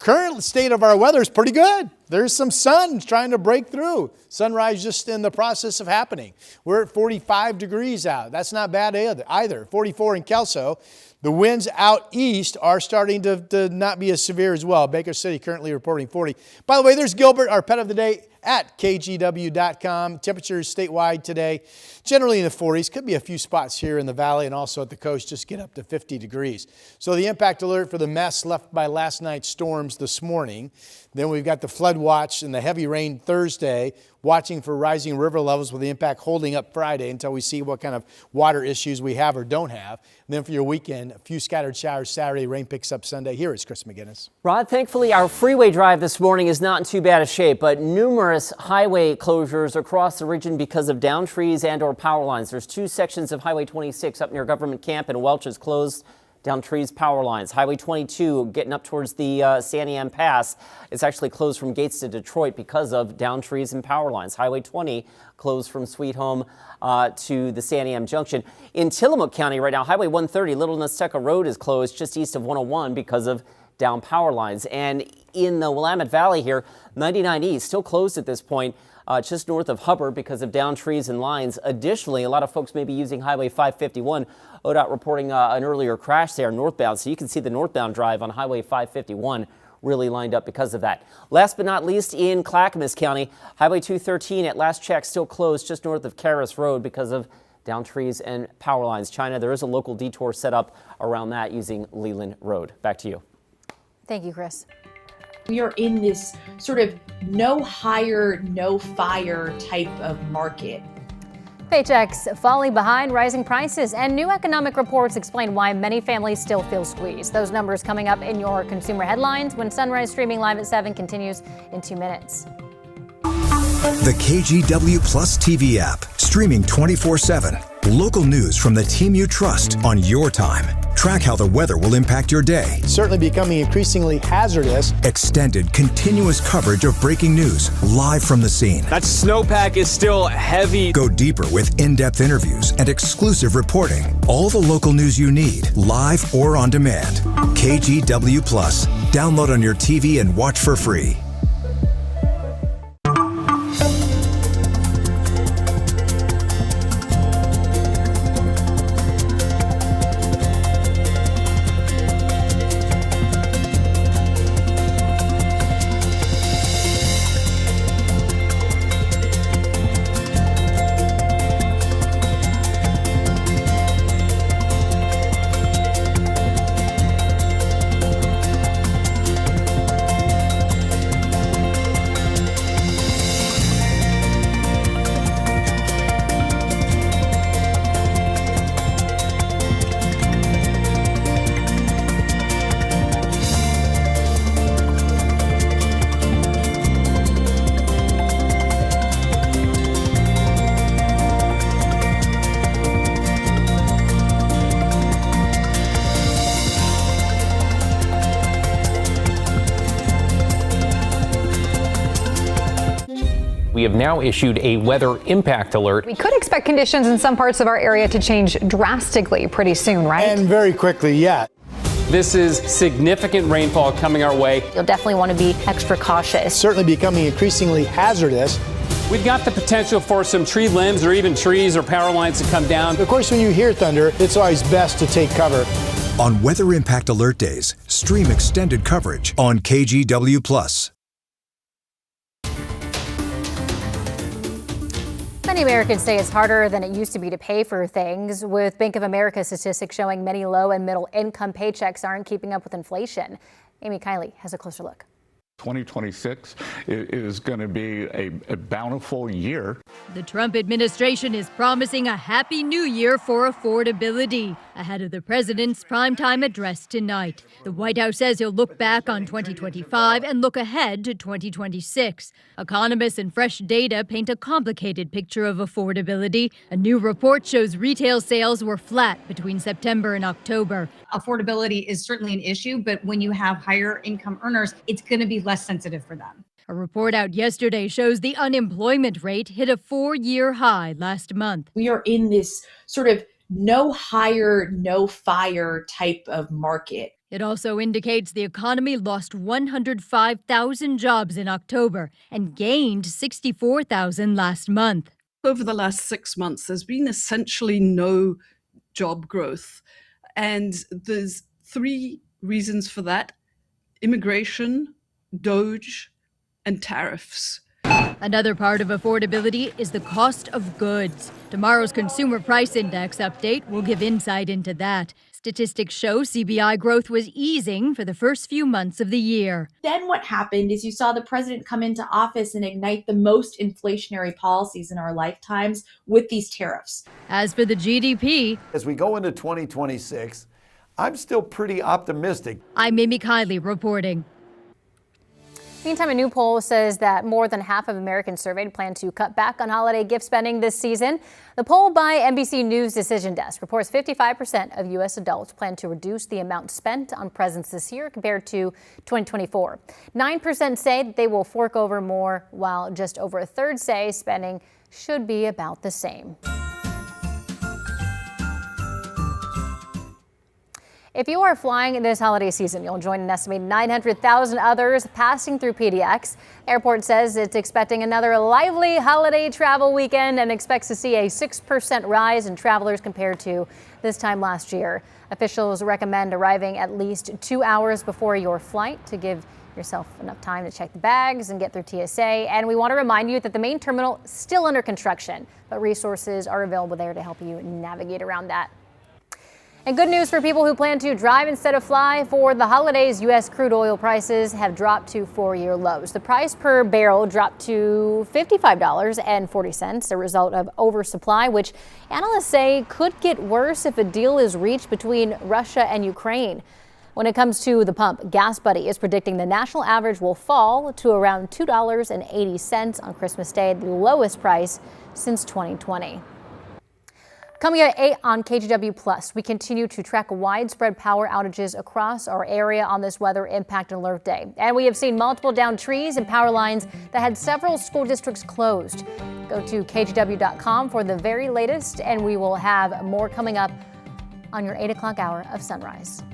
Current state of our weather is pretty good. There's some sun trying to break through. Sunrise just in the process of happening. We're at 45 degrees out. That's not bad either. 44 in Kelso. The winds out east are starting to not be as severe as well. Baker City currently reporting 40. By the way, there's Gilbert, our pet of the day at KGW.com. Temperatures statewide today, generally in the 40s. Could be a few spots here in the valley and also at the coast, just get up to 50 degrees. So the impact alert for the mess left by last night's storms this morning. Then we've got the flood watch and the heavy rain Thursday, watching for rising river levels with the impact holding up Friday until we see what kind of water issues we have or don't have. And then for your weekend, a few scattered showers Saturday, rain picks up Sunday. Here is Chris McGinnis. Rod, thankfully our freeway drive this morning is not in too bad a shape, but numerous highway closures across the region because of downed trees and or power lines. There's two sections of Highway 26 up near Government Camp and Welch is closed. Down trees, power lines. Highway 22 getting up towards the Santiam Pass. It's actually closed from Gates to Detroit because of down trees and power lines. Highway 20 closed from Sweet Home to the Santiam Junction. In Tillamook County right now, Highway 130, Little Nestucca Road is closed just east of 101 because of down power lines. And in the Willamette Valley here, 99 East still closed at this point. Just north of Hubbard because of down trees and lines. Additionally, a lot of folks may be using Highway 551. ODOT reporting an earlier crash there northbound, so you can see the northbound drive on Highway 551 really lined up because of that. Last but not least, in Clackamas County, Highway 213 at last check still closed just north of Caras Road because of down trees and power lines. China, there is a local detour set up around that using Leland Road. Back to you. Thank you, Chris. We are in this sort of no hire, no fire type of market. Paychecks falling behind rising prices, and new economic reports explain why many families still feel squeezed. Those numbers coming up in your consumer headlines when Sunrise Streaming Live at 7 continues in 2 minutes. The KGW Plus TV app, streaming 24/7. Local news from the team you trust on your time. Track how the weather will impact your day. Certainly becoming increasingly hazardous. Extended, continuous coverage of breaking news live from the scene. That snowpack is still heavy. Go deeper with in-depth interviews and exclusive reporting. All the local news you need, live or on demand. KGW Plus. Download on your TV and watch for free. We have now issued a weather impact alert. We could expect conditions in some parts of our area to change drastically pretty soon, right? And very quickly, yeah. This is significant rainfall coming our way. You'll definitely want to be extra cautious. Certainly becoming increasingly hazardous. We've got the potential for some tree limbs or even trees or power lines to come down. Of course, when you hear thunder, it's always best to take cover. On Weather Impact Alert Days, stream extended coverage on KGW Plus. Many Americans say it's harder than it used to be to pay for things, with Bank of America statistics showing many low and middle income paychecks aren't keeping up with inflation. Amy Kiley has a closer look. 2026 is going to be a bountiful year. The Trump administration is promising a happy new year for affordability ahead of the president's primetime address tonight. The White House says he'll look back on 2025 and look ahead to 2026. Economists and fresh data paint a complicated picture of affordability. A new report shows retail sales were flat between September and October. Affordability is certainly an issue, but when you have higher income earners, it's going to be less sensitive for them. A report out yesterday shows the unemployment rate hit a 4-year high last month. We are in this sort of no hire, no fire type of market. It also indicates the economy lost 105,000 jobs in October and gained 64,000 last month. Over the last 6 months, there's been essentially no job growth. And there's 3 reasons for that: immigration, DOGE, and tariffs. Another part of affordability is the cost of goods. Tomorrow's Consumer Price Index update will give insight into that. Statistics show CPI growth was easing for the first few months of the year. Then what happened is you saw the president come into office and ignite the most inflationary policies in our lifetimes with these tariffs. As for the GDP, as we go into 2026, I'm still pretty optimistic. I'm Mimi Kiley reporting. Meantime, a new poll says that more than half of Americans surveyed plan to cut back on holiday gift spending this season. The poll by NBC News Decision Desk reports 55% of U.S. adults plan to reduce the amount spent on presents this year compared to 2024. 9% say that they will fork over more, while just over a third say spending should be about the same. If you are flying this holiday season, you'll join an estimated 900,000 others passing through PDX. Airport says it's expecting another lively holiday travel weekend and expects to see a 6% rise in travelers compared to this time last year. Officials recommend arriving at least 2 hours before your flight to give yourself enough time to check the bags and get through TSA. And we want to remind you that the main terminal is still under construction, but resources are available there to help you navigate around that. And good news for people who plan to drive instead of fly. For the holidays, U.S. crude oil prices have dropped to 4-year lows. The price per barrel dropped to $55.40, a result of oversupply, which analysts say could get worse if a deal is reached between Russia and Ukraine. When it comes to the pump, Gas Buddy is predicting the national average will fall to around $2.80 on Christmas Day, the lowest price since 2020. Coming at 8 on KGW Plus, we continue to track widespread power outages across our area on this weather impact alert day. And we have seen multiple downed trees and power lines that had several school districts closed. Go to KGW.com for the very latest, and we will have more coming up on your 8 o'clock hour of Sunrise.